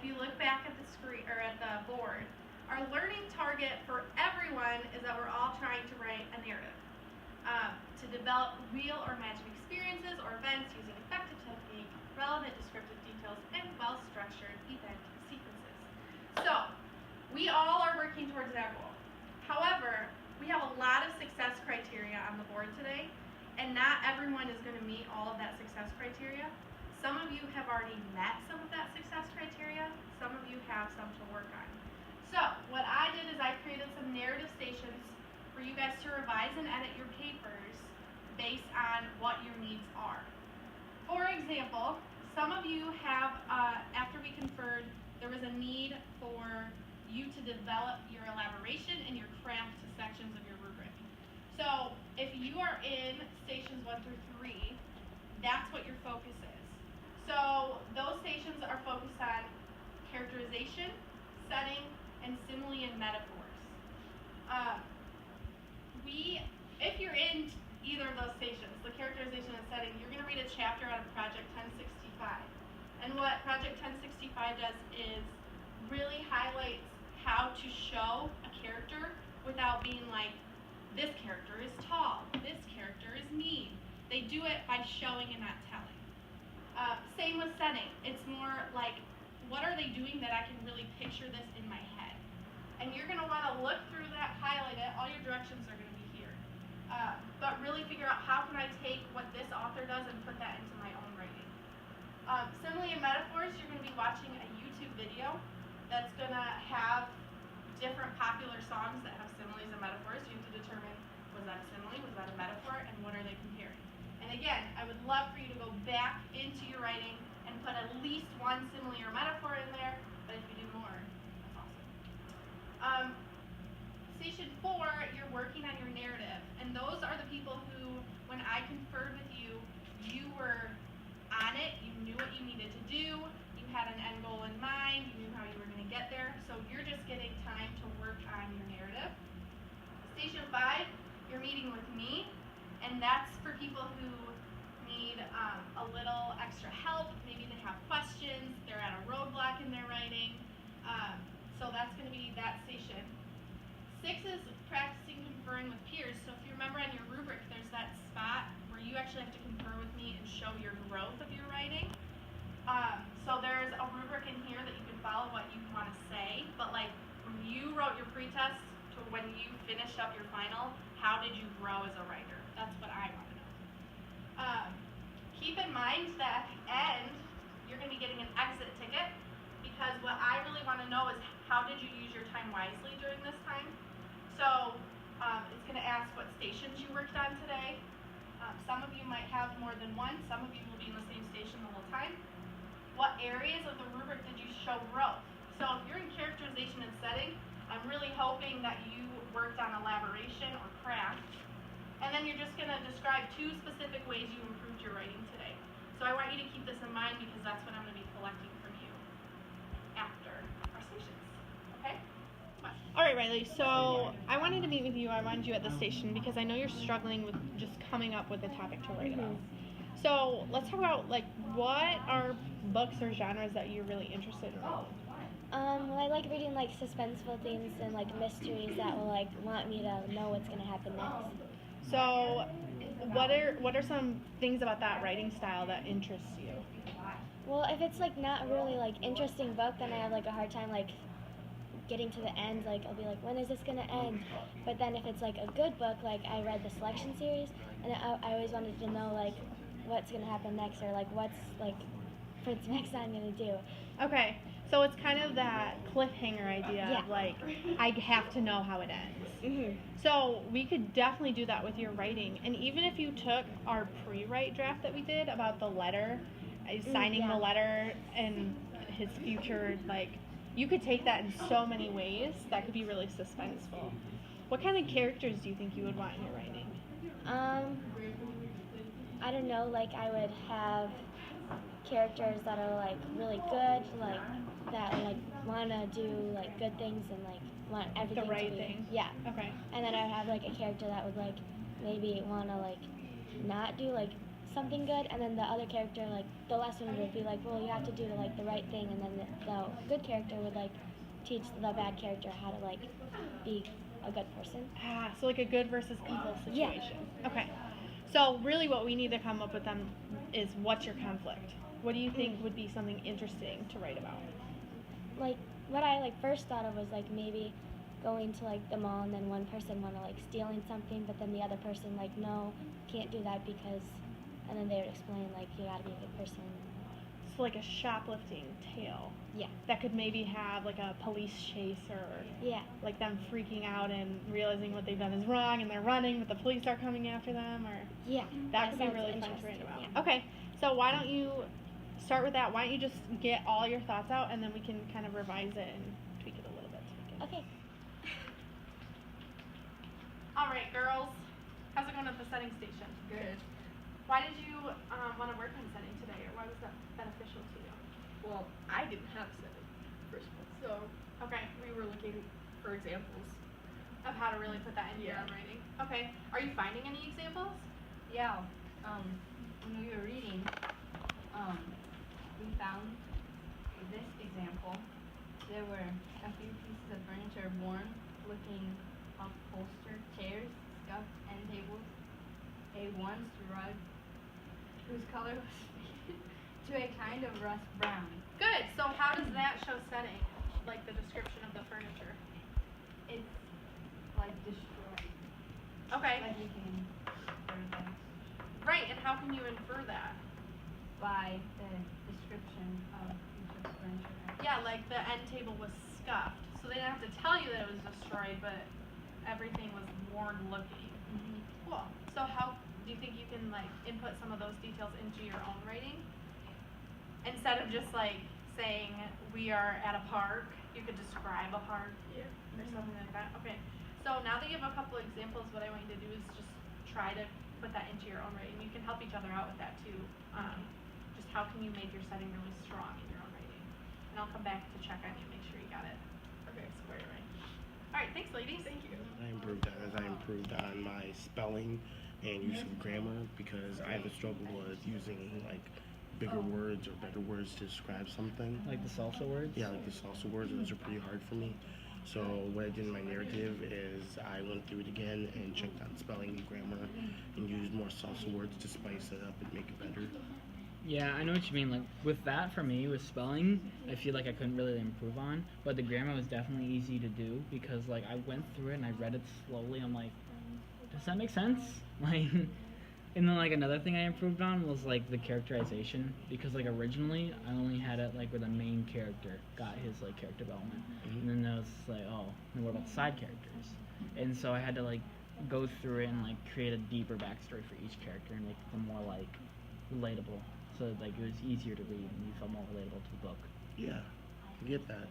if you look back at the screen or at the board, our learning target for everyone is that we're all trying to write a narrative. To develop real or imagined experiences or events using effective technique, relevant descriptive details, and well-structured event sequences. So, we all are working towards that goal. However, we have a lot of success criteria on the board today, and not everyone is going to meet all of that success criteria. Some of you have already met some of that success criteria. Some of you have some to work on. So, what I did is I created some narrative stations for you guys to revise and edit your papers based on what your needs are. For example, some of you have, after we conferred, there was a need for you to develop your elaboration and your craft sections of your rubric. So if you are in stations 1 through 3, that's what your focus is. So those stations are focused on characterization, setting, and simile and metaphors. If you're in either of those stations, the characterization and setting, you're going to read a chapter out of Project 1065. And what Project 1065 does is really highlights how to show a character without being like, this character is tall, this character is mean. They do it by showing and not telling. Same with setting. It's more like, what are they doing that I can really picture this in my head? And you're going to want to look through that, highlight it. All your directions are going to be here. But really figure out how can I take what this author does and put that into my own writing. Simile and metaphors, you're going to be watching a YouTube video that's going to have different popular songs that have similes and metaphors. You have to determine, was that a simile, was that a metaphor, and what are they comparing? And again, I would love for you to go back into your writing and put at least one simile or metaphor in there, but if you do more, that's awesome. Station 4, you're working on your narrative, and those are the people who, when I conferred with you, you were on it, you knew what you needed to do, you had an end goal in mind, you knew how you were going to get there, so you're just getting time to work on your narrative. Station 5, you're meeting with me, and that's for people who need a little extra help. Maybe they have questions, they're at a roadblock in their writing, so that's going to be that station. 6 is practicing conferring with peers. So if you remember on your rubric, there's that spot where you actually have to confer with me and show your growth of your writing. So there's a rubric in here that you can follow what you want to say, but like when you wrote your pretest to when you finished up your final, how did you grow as a writer? That's what I want to know. Keep in mind that at the end, you're going to be getting an exit ticket, because what I really want to know is how did you use your time wisely during this time? So it's going to ask what stations you worked on today. Some of you might have more than one. Some of you will be in the same station the whole time. What areas of the rubric did you show growth? So if you're in characterization and setting, I'm really hoping that you worked on elaboration or craft. And then you're just going to describe 2 specific ways you improved your writing today. So I want you to keep this in mind, because that's what I'm going to be collecting from you after our stations. Okay? All right, Riley, so I wanted to meet with you. I wanted you at the station because I know you're struggling with just coming up with a topic to write about. So let's talk about, like, what are books or genres that you're really interested in? Well, I like reading, like, suspenseful things and, like, mysteries that will, like, want me to know what's going to happen next. So what are some things about that writing style that interests you? Well, if it's, like, not really, like, interesting book, then I have, like, a hard time, like, getting to the end. Like, I'll be like, when is this going to end? But then if it's, like, a good book, like, I read the Selection series, and I always wanted to know, like, what's going to happen next, or, like, what's, like, Prince next I'm going to do. Okay, so it's kind of that cliffhanger idea of, like, I have to know how it ends. Mm-hmm. So we could definitely do that with your writing. And even if you took our pre-write draft that we did about the letter, signing the letter and his future, like, you could take that in so many ways that could be really suspenseful. What kind of characters do you think you would want in your writing? I don't know, like, I would have characters that are, like, really good, like, that, like, want to do, like, good things and, like, want everything The right to be, thing. Yeah. Okay. And then I would have, like, a character that would, like, maybe want to, like, not do, like, something good, and then the other character, like the lesson would be like, well, you have to do like the right thing, and then the good character would like teach the bad character how to like be a good person. So like a good versus evil Yeah. situation. Okay. So really what we need to come up with then is what's your conflict? What do you think would be something interesting to write about? Like what I like first thought of was like maybe going to like the mall and then one person wanna like stealing something, but then the other person like no, can't do that because, and then they would explain like you gotta be a good person. So like a shoplifting tale. Yeah. That could maybe have like a police chase or Yeah. like them freaking out and realizing what they've done is wrong and they're running but the police are coming after them, or Yeah. that could be sounds really fun to interesting, write about. yeah. Okay, so why don't you start with that? Why don't you just get all your thoughts out and then we can kind of revise it and tweak it a little bit. Okay. Alright, girls. How's it going at the setting station? Good. Why did you want to work on setting today, or why was that beneficial to you? Well, I didn't have setting first one, so Okay. we were looking for examples. Of how to really put that into your Yeah. own writing. Okay. Are you finding any examples? Yeah, when we were reading, we found this example. There were a few pieces of furniture worn, looking upholstered chairs, scuffed end tables, a once rug whose color was faded to a kind of rust brown. Good. So how does that show setting? Like the description of the furniture. It's like destroyed. Okay. Like you can infer that Right. And how can you infer that? by the description of each of the furniture. Yeah, like the end table was scuffed, so they didn't have to tell you that it was destroyed, but everything was worn looking. Mm-hmm. Cool. So how do you think you can like input some of those details into your own writing? Instead of just like saying we are at a park, you could describe a park Yeah. or something like that. Okay. So now that you have a couple examples, what I want you to do is just try to put that into your own writing. You can help each other out with that too. Just how can you make your setting really strong in your own writing? And I'll come back to check on you, make sure you got it. Okay. Squared away. All right, thanks, ladies. Thank you. I improved on my spelling and use of grammar because I have a struggle with using like bigger words or better words to describe something. Like the salsa words? Yeah, like the salsa words, those are pretty hard for me. So what I did in my narrative is I went through it again and checked on spelling and grammar and used more salsa words to spice it up and make it better. Yeah, I know what you mean. Like with that, for me, with spelling, I feel like I couldn't really improve on. But the grammar was definitely easy to do because like I went through it and I read it slowly. I'm like, does that make sense? Like, and then like another thing I improved on was like the characterization because like originally I only had it like where the main character got his like character development, and then there was like, oh, and what about the side characters? And so I had to like go through it and like create a deeper backstory for each character and make them more like relatable, so that, like it was easier to read and you felt more relatable to the book. Yeah, I get that.